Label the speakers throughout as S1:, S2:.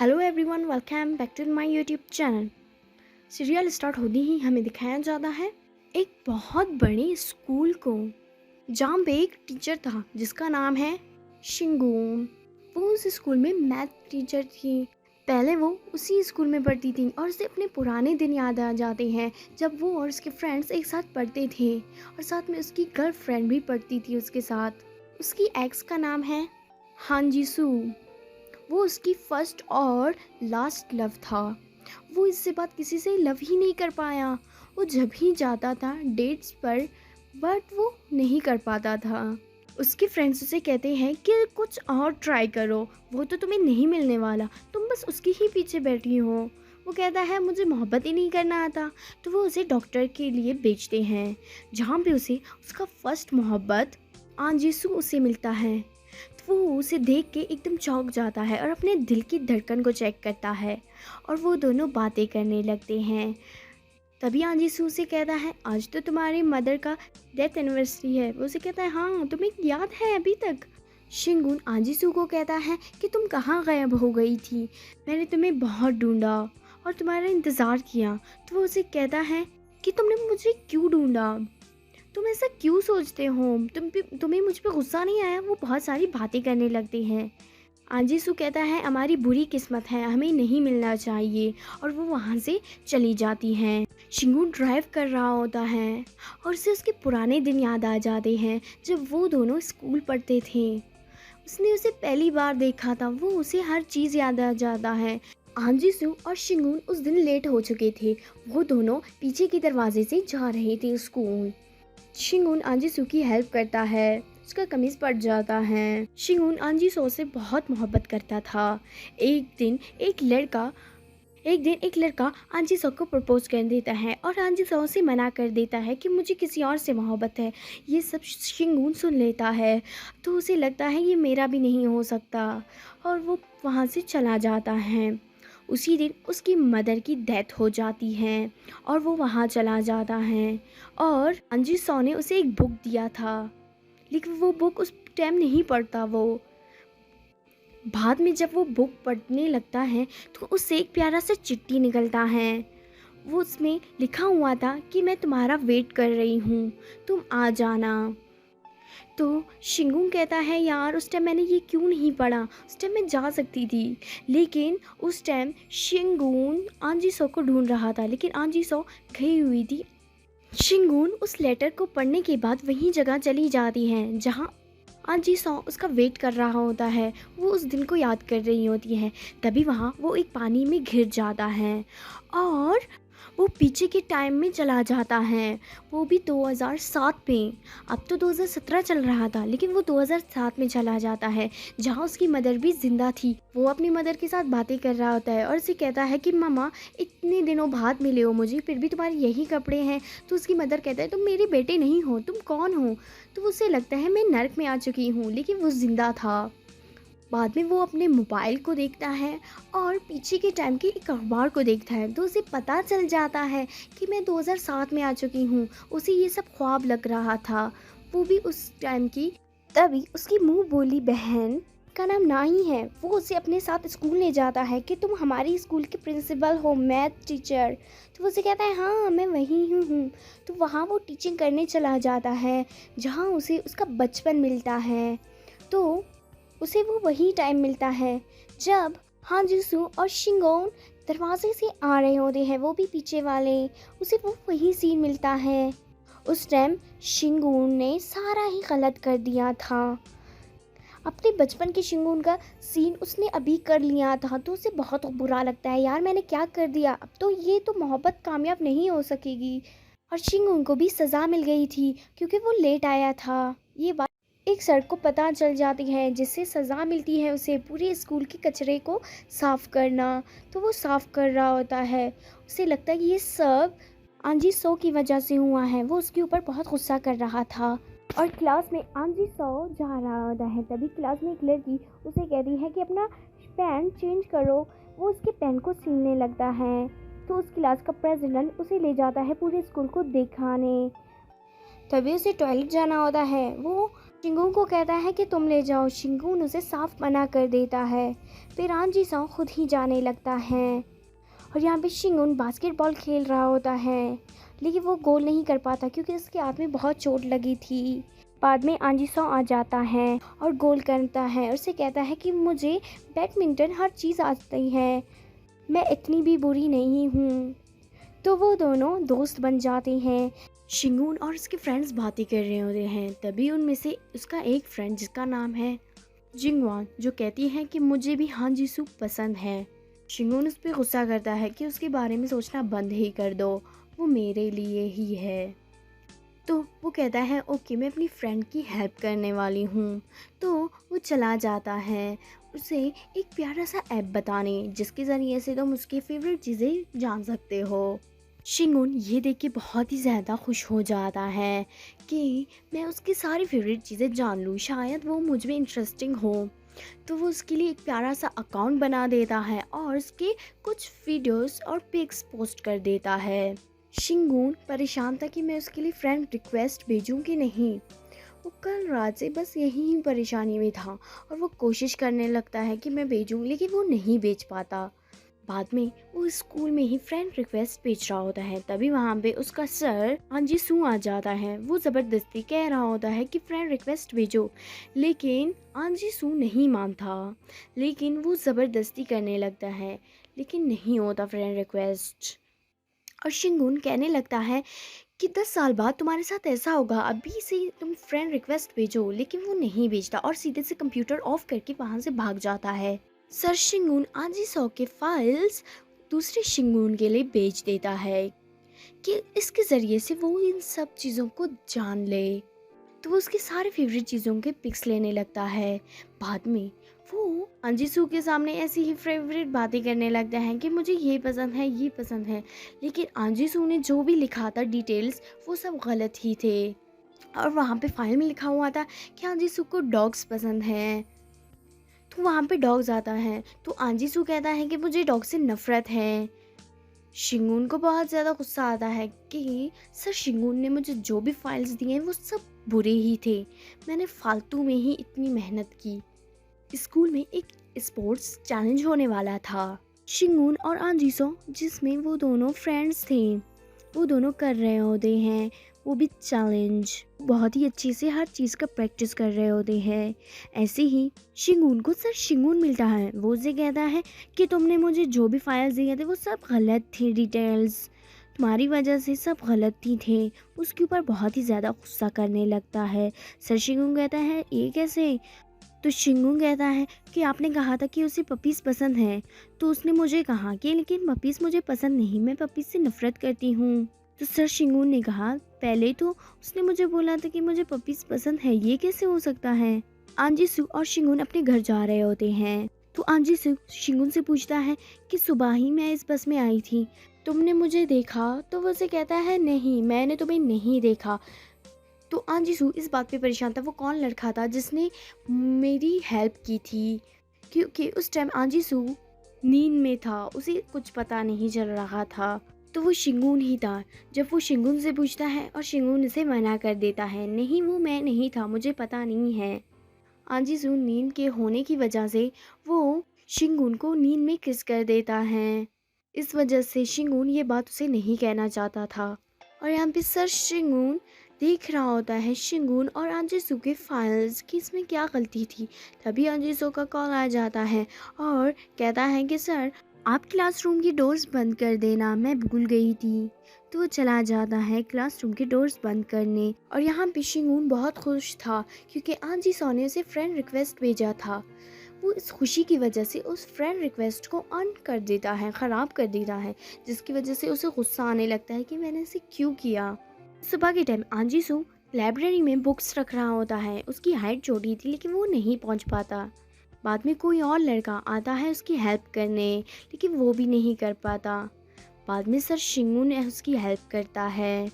S1: Hello everyone, welcome back to my YouTube channel. Serial start होते ही हमें दिखाया जाता है एक बहुत बड़े स्कूल को, जहाँ पे एक टीचर था जिसका नाम है शिंगून। वो उस स्कूल में मैथ टीचर थी। पहले वो उसी स्कूल में पढ़ती थी और उसे अपने पुराने दिन याद आ जाते हैं जब वो और उसके फ्रेंड्स एक साथ पढ़ते थे और साथ में उसकी गर्लफ्रेंड भी पढ़ती थी उसके साथ। उसकी एक्स का नाम है हान जी सू। वो उसकी फर्स्ट और लास्ट लव था। वो इससे बाद किसी से लव ही नहीं कर पाया। वो जब ही जाता था डेट्स पर, बट वो नहीं कर पाता था। उसके फ्रेंड्स उसे कहते हैं कि कुछ और ट्राई करो, वो तो तुम्हें नहीं मिलने वाला, तुम बस उसके ही पीछे बैठी हो। वो कहता है मुझे मोहब्बत ही नहीं करना आता। तो वो उसे डॉक्टर के लिए बेचते हैं, जहाँ पे उसे उसका फर्स्ट मोहब्बत आंजीसू उसे मिलता है। तो वो उसे देख के एकदम चौंक जाता है और अपने दिल की धड़कन को चेक करता है और वो दोनों बातें करने लगते हैं। तभी आंजीसू से कहता है आज तो तुम्हारी मदर का डेथ एनिवर्सरी है। वो उसे कहता है हाँ, तुम्हें याद है अभी तक। शिंगून आंजीसू को कहता है कि तुम कहाँ गायब हो गई थी, मैंने तुम्हें बहुत ढूंढा और तुम्हारा इंतज़ार किया। तो वो उसे कहता है कि तुमने मुझे क्यों ढूंढा, तुम ऐसा क्यों सोचते हो, तुम्हें मुझ पे गुस्सा नहीं आया। वो बहुत सारी बातें करने लगते हैं। आंजीसू कहता है हमारी बुरी किस्मत है, हमें नहीं मिलना चाहिए, और वो वहाँ से चली जाती हैं। शिंगू ड्राइव कर रहा होता है और उसे उसके पुराने दिन याद आ जाते हैं जब वो दोनों स्कूल पढ़ते थे। उसने उसे पहली बार देखा था, वो उसे हर चीज़ याद आ जाता है। आंजीसू और शिंगून उस दिन लेट हो चुके थे। वो दोनों पीछे के दरवाजे से जा रहे थे स्कूल। शिंगून आंजीसू की हेल्प करता है, उसका कमीज फट जाता है। शिंगून आंजीसू से बहुत मोहब्बत करता था। एक दिन एक लड़का आंजीसू को प्रपोज कर देता है और आंजीसू से मना कर देता है कि मुझे किसी और से मोहब्बत है। ये सब शिंगून सुन लेता है तो उसे लगता है ये मेरा भी नहीं हो सकता और वो वहाँ से चला जाता है। उसी दिन उसकी मदर की डेथ हो जाती है और वो वहाँ चला जाता है। और अंजी ने उसे एक बुक दिया था, लेकिन वो बुक उस टाइम नहीं पढ़ता। वो बाद में जब वो बुक पढ़ने लगता है तो उससे एक प्यारा सा चिट्ठी निकलता है। वो उसमें लिखा हुआ था कि मैं तुम्हारा वेट कर रही हूँ, तुम आ जाना। तो शिंगून कहता है यार उस टाइम मैंने ये क्यों नहीं पढ़ा, उस टाइम मैं जा सकती थी। लेकिन उस टाइम शिंगून आंजीसो को ढूंढ रहा था, लेकिन आंजीसो गई हुई थी। शिंगून उस लेटर को पढ़ने के बाद वही जगह चली जाती है जहाँ आंजीसो उसका वेट कर रहा होता है। वो उस दिन को याद कर रही होती है। तभी वहाँ वो एक पानी में घिर जाता है और वो पीछे के टाइम में चला जाता है, वो भी 2007 में। अब तो 2017 चल रहा था, लेकिन वो 2007 में चला जाता है जहाँ उसकी मदर भी ज़िंदा थी। वो अपनी मदर के साथ बातें कर रहा होता है और उसे कहता है कि मामा इतने दिनों बाद मिले हो मुझे, फिर भी तुम्हारे यही कपड़े हैं। तो उसकी मदर कहता है तुम मेरे बेटे नहीं हो, तुम कौन हो। तो उसे लगता है मैं नर्क में आ चुकी हूँ, लेकिन वो ज़िंदा था। बाद में वो अपने मोबाइल को देखता है और पीछे के टाइम के एक अखबार को देखता है तो उसे पता चल जाता है कि मैं 2007 में आ चुकी हूँ। उसे ये सब ख्वाब लग रहा था, वो भी उस टाइम की। तभी उसकी मुंह बोली बहन का नाम नाही है, वो उसे अपने साथ स्कूल ले जाता है कि तुम हमारी स्कूल के प्रिंसिपल हो, मैथ टीचर। तो वो उसे कहता है हाँ मैं वही हूँ। तो वहाँ वो टीचिंग करने चला जाता है जहाँ उसे उसका बचपन मिलता है। तो उसे वो वही टाइम मिलता है जब हांजिसू और शिंगोन दरवाजे से आ रहे होते हैं, वो भी पीछे वाले। उसे वो वही सीन मिलता है। उस टाइम शिंगून ने सारा ही गलत कर दिया था। अपने बचपन के शिंगून का सीन उसने अभी कर लिया था तो उसे बहुत बुरा लगता है, यार मैंने क्या कर दिया, अब तो ये तो मोहब्बत कामयाब नहीं हो सकेगी। और शिंगून को भी सज़ा मिल गई थी क्योंकि वो लेट आया था। ये बात एक सर को पता चल जाती है, जिससे सज़ा मिलती है उसे पूरे स्कूल के कचरे को साफ़ करना। तो वो साफ़ कर रहा होता है, उसे लगता है कि ये सब आंजी सो की वजह से हुआ है। वो उसके ऊपर बहुत गुस्सा कर रहा था और क्लास में आंजी सो जा रहा होता है। तभी क्लास में एक लड़की उसे कहती है कि अपना पेन चेंज करो। वो उसके पेन को सीलने लगता है तो उस क्लास का प्रेसिडेंट उसे ले जाता है पूरे स्कूल को दिखाने। तभी उसे टॉयलेट जाना होता है। वो शिंगून को कहता है कि तुम ले जाओ। शिंगून उसे साफ मना कर देता है। फिर आन जी सो खुद ही जाने लगता है और यहाँ पे शिंगून बास्केटबॉल खेल रहा होता है, लेकिन वो गोल नहीं कर पाता क्योंकि उसके हाथ में बहुत चोट लगी थी। बाद में आन जी सो आ जाता है और गोल करता है और उसे कहता है कि मुझे बैडमिंटन हर चीज़ आती है, मैं इतनी भी बुरी नहीं हूँ। तो वो दोनों दोस्त बन जाते हैं। शिंगून और उसके फ्रेंड्स बातें कर रहे होते हैं, तभी उनमें से उसका एक फ्रेंड जिसका नाम है जिंगवान, जो कहती है कि मुझे भी हान जीसू पसंद है। शिंगून उस पर गुस्सा करता है कि उसके बारे में सोचना बंद ही कर दो, वो मेरे लिए ही है। तो वो कहता है ओके, मैं अपनी फ्रेंड की हेल्प करने वाली हूँ। तो वो चला जाता है उसे एक प्यारा सा ऐप बताने, जिसके ज़रिए से तुम उसकी फेवरेट चीज़ें जान सकते हो। शिंगून ये देख के बहुत ही ज़्यादा खुश हो जाता है कि मैं उसकी सारी फेवरेट चीज़ें जान लूँ, शायद वो मुझ में इंटरेस्टिंग हो। तो वो उसके लिए एक प्यारा सा अकाउंट बना देता है और उसके कुछ वीडियोस और पिक्स पोस्ट कर देता है। शिंगून परेशान था कि मैं उसके लिए फ्रेंड रिक्वेस्ट भेजूं कि नहीं। वो कल रात से बस यही ही परेशानी में था और वो कोशिश करने लगता है कि मैं भेजूं, लेकिन वो नहीं भेज पाता। बाद में वो स्कूल में ही फ्रेंड रिक्वेस्ट भेज रहा होता है, तभी वहाँ पे उसका सर आंजी सू आ जाता है। वो ज़बरदस्ती कह रहा होता है कि फ्रेंड रिक्वेस्ट भेजो, लेकिन आंजी सू नहीं मानता। लेकिन वो ज़बरदस्ती करने लगता है, लेकिन नहीं होता फ्रेंड रिक्वेस्ट। और शिंगून कहने लगता है कि 10 साल बाद तुम्हारे साथ ऐसा होगा, अभी से तुम फ्रेंड रिक्वेस्ट भेजो। लेकिन वो नहीं भेजता और सीधे से कंप्यूटर ऑफ करके वहाँ से भाग जाता है। सर शिंगून आजी सौ के फाइल्स दूसरे शिंगून के लिए भेज देता है कि इसके ज़रिए से वो इन सब चीज़ों को जान ले। तो वो उसकी सारे फेवरेट चीज़ों के पिक्स लेने लगता है। बाद में वो अंजीसू के सामने ऐसी ही फेवरेट बातें करने लगता है कि मुझे ये पसंद है, ये पसंद है। लेकिन अंजीसू ने जो भी लिखा था डिटेल्स, वो सब गलत ही थे। और वहाँ पे फाइल में लिखा हुआ था कि अंजीसू को डॉग्स पसंद हैं। तो वहाँ पे डॉग्स आता है तो अंजीसू कहता है कि मुझे डॉग से नफ़रत है। शिंगून को बहुत ज़्यादा गुस्सा आता है कि सर शिंगून ने मुझे जो भी फाइल्स दिए हैं वो सब बुरे ही थे, मैंने फालतू में ही इतनी मेहनत की। स्कूल में एक स्पोर्ट्स चैलेंज होने वाला था, शिंगून और आंजीसो जिसमें वो दोनों फ्रेंड्स थे, वो दोनों कर रहे होते हैं वो भी चैलेंज। बहुत ही अच्छे से हर चीज़ का प्रैक्टिस कर रहे होते हैं। ऐसे ही शिंगून को सर शिंगून मिलता है। वो उसे कहता है कि तुमने मुझे जो भी फाइल्स दिए थे वो सब गलत थे, डिटेल्स तुम्हारी वजह से सब गलत ही थे। उसके ऊपर बहुत ही ज़्यादा गुस्सा करने लगता है। सर शिंगून कहता है ये कैसे? तो शिंगून कहता है कि आपने कहा था कि उसे पपीज़ पसंद है, तो उसने मुझे कहा कि लेकिन पपीज़ मुझे पसंद नहीं, मैं पपीज़ से नफ़रत करती हूँ। तो सर शिंगून ने कहा पहले तो उसने मुझे बोला था कि मुझे पपीज़ पसंद है, ये कैसे हो सकता है? आंजीसू और शिंगून अपने घर जा रहे होते हैं तो आंजीसू शिंगून से पूछता है कि सुबह ही मैं इस बस में आई थी, तुमने मुझे देखा? तो वो उसे कहता है नहीं, मैंने तुम्हें नहीं देखा। तो आंजीसू इस बात पे परेशान था वो कौन लड़का था जिसने मेरी हेल्प की थी, क्योंकि उस टाइम आंजीसू नींद में था, उसे कुछ पता नहीं चल रहा था। तो वो शिंगून ही था। जब वो शिंगून से पूछता है और शिंगून इसे मना कर देता है, नहीं वो मैं नहीं था, मुझे पता नहीं है। आंजीसू नींद के होने की वजह से वो शिंगून को नींद में किस कर देता है। इस वजह से शिंगून ये बात उसे नहीं कहना चाहता था। और यहाँ पे सर शिंगून देख रहा होता है शिंगून और आंजीसू के फाइल्स कि इसमें क्या गलती थी। तभी आंजीसू का कॉल आ जाता है और कहता है कि सर आप क्लासरूम की डोर्स बंद कर देना, मैं भूल गई थी। तो वो चला जाता है क्लासरूम के डोर्स बंद करने। और यहाँ पे शिंगून बहुत खुश था क्योंकि आंजीसू ने उसे फ्रेंड रिक्वेस्ट भेजा था। वो इस खुशी की वजह से उस फ्रेंड रिक्वेस्ट को ऑन कर देता है, ख़राब कर देता है, जिसकी वजह से उसे गुस्सा आने लगता है कि मैंने इसे क्यों किया। सुबह के टाइम आंजीसू लाइब्रेरी में बुक्स रख रहा होता है। उसकी हाइट छोटी थी लेकिन वो नहीं पहुंच पाता। बाद में कोई और लड़का आता है उसकी हेल्प करने, लेकिन वो भी नहीं कर पाता। बाद में सर शिंगून उसकी हेल्प करता है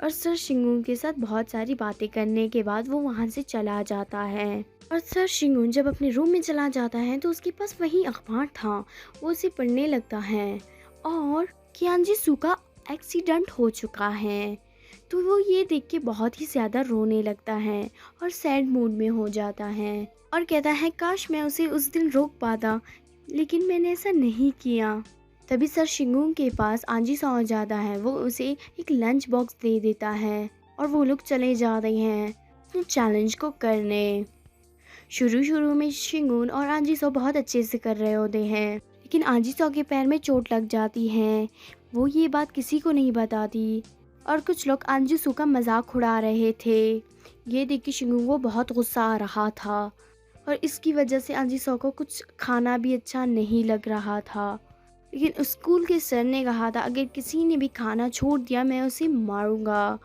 S1: और सर शिंगून के साथ बहुत सारी बातें करने के बाद वो वहाँ से चला जाता है। और सर शिंगून जब अपने रूम में चला जाता है तो उसके पास वही अखबार था, वो उसे पढ़ने लगता है और कि आंजीसू का एक्सीडेंट हो चुका है। तो वो ये देख के बहुत ही ज़्यादा रोने लगता है और सैड मूड में हो जाता है और कहता है काश मैं उसे उस दिन रोक पाता, लेकिन मैंने ऐसा नहीं किया। तभी सर शिंगूंग के पास आंजी सो जाता है। वो उसे एक लंच बॉक्स दे देता है और वो लोग चले जा रहे हैं चैलेंज को करने। शुरू शुरू में शिंगून और आंजी सो बहुत अच्छे से कर रहे होते हैं, लेकिन आंजी सो के पैर में चोट लग जाती है। वो ये बात किसी को नहीं बताती और कुछ लोग आंजी सो का मजाक उड़ा रहे थे। ये देख के शिंगून को बहुत गुस्सा आ रहा था और इसकी वजह से आंजी सो को कुछ खाना भी अच्छा नहीं लग रहा था। लेकिन स्कूल के सर ने कहा था अगर किसी ने भी खाना छोड़ दिया मैं उसे मारूंगा।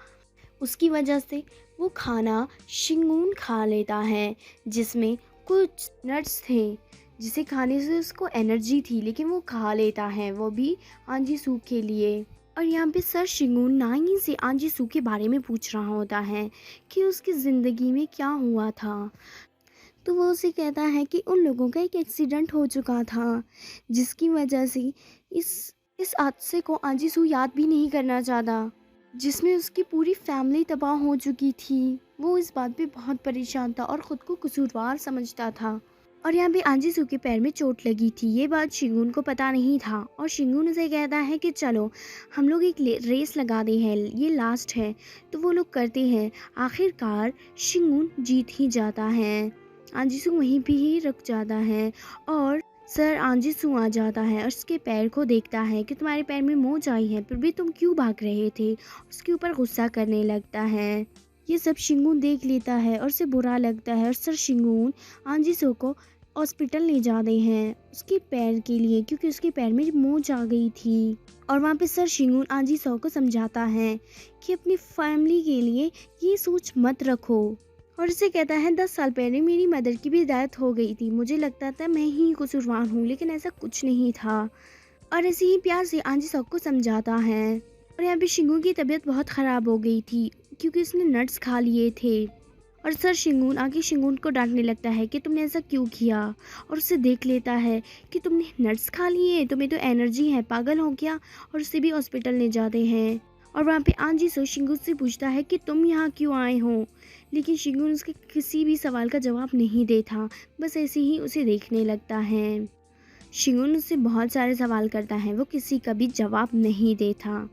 S1: उसकी वजह से वो खाना शिंगून खा लेता है जिसमें कुछ नट्स थे जिसे खाने से उसको एनर्जी थी, लेकिन वो खा लेता है, वो भी आंजी सू के लिए। और यहाँ पे सर शिंगून नाई से आंजी सू के बारे में पूछ रहा होता है कि उसकी ज़िंदगी में क्या हुआ था। तो वो उसे कहता है कि उन लोगों का एक एक्सीडेंट हो चुका था जिसकी वजह से इस इस हादसे को आंजी सू याद भी नहीं करना चाहता, जिसमें उसकी पूरी फैमिली तबाह हो चुकी थी। वो इस बात पे बहुत परेशान था और ख़ुद को कसूरवार समझता था। और यहाँ पे आंजी सू के पैर में चोट लगी थी, ये बात शिंगून को पता नहीं था और शिंगून उसे कहता है कि चलो हम लोग एक रेस लगा दे हैं, ये लास्ट है। तो वो लोग करते हैं। आखिरकार शिंगून जीत ही जाता है। आंजी सू वहीं पे ही रुक जाता है और सर आंजी सू आ जाता है और उसके पैर को देखता है कि तुम्हारे पैर में मोच आई है, फिर भी तुम क्यों भाग रहे थे। उसके ऊपर गुस्सा करने लगता है। ये सब शिंगून देख लेता है और उसे बुरा लगता है और सर शिंगून आंजी सू को हॉस्पिटल ले जाते हैं उसके पैर के लिए, क्योंकि उसके पैर में मोच आ गई थी। और वहाँ पे सर शिंगून आंजी सू को समझाता है कि अपनी फैमिली के लिए ये सोच मत रखो और उसे कहता है 10 साल पहले मेरी मदर की भी डेथ हो गई थी, मुझे लगता था मैं ही कसूरवार हूँ, लेकिन ऐसा कुछ नहीं था। और ऐसे ही प्यार से आंजी सौ को समझाता है। और यहाँ पे शिंगून की तबीयत बहुत ख़राब हो गई थी क्योंकि उसने नट्स खा लिए थे। और सर शिंगून आगे शिंगून को डांटने लगता है कि तुमने ऐसा क्यों किया। और उसे देख लेता है कि तुमने नट्स खा लिए, तुम्हें तो एनर्जी है, पागल हो गया। और उसे भी हॉस्पिटल ले जाते हैं। और वहाँ पे आंजी सो शिंगून से पूछता है कि तुम यहाँ क्यों आए हो, लेकिन शिंगून उसके किसी भी सवाल का जवाब नहीं देता, बस ऐसे ही उसे देखने लगता है। शिंगून उससे बहुत सारे सवाल करता है, वो किसी का भी जवाब नहीं देता।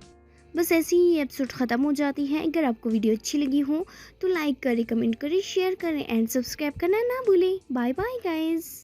S1: बस ऐसे ही ये एपिसोड ख़त्म हो जाती है। अगर आपको वीडियो अच्छी लगी हो तो लाइक करें, कमेंट करें, शेयर करें एंड सब्सक्राइब करना ना भूलें। Bye bye guys.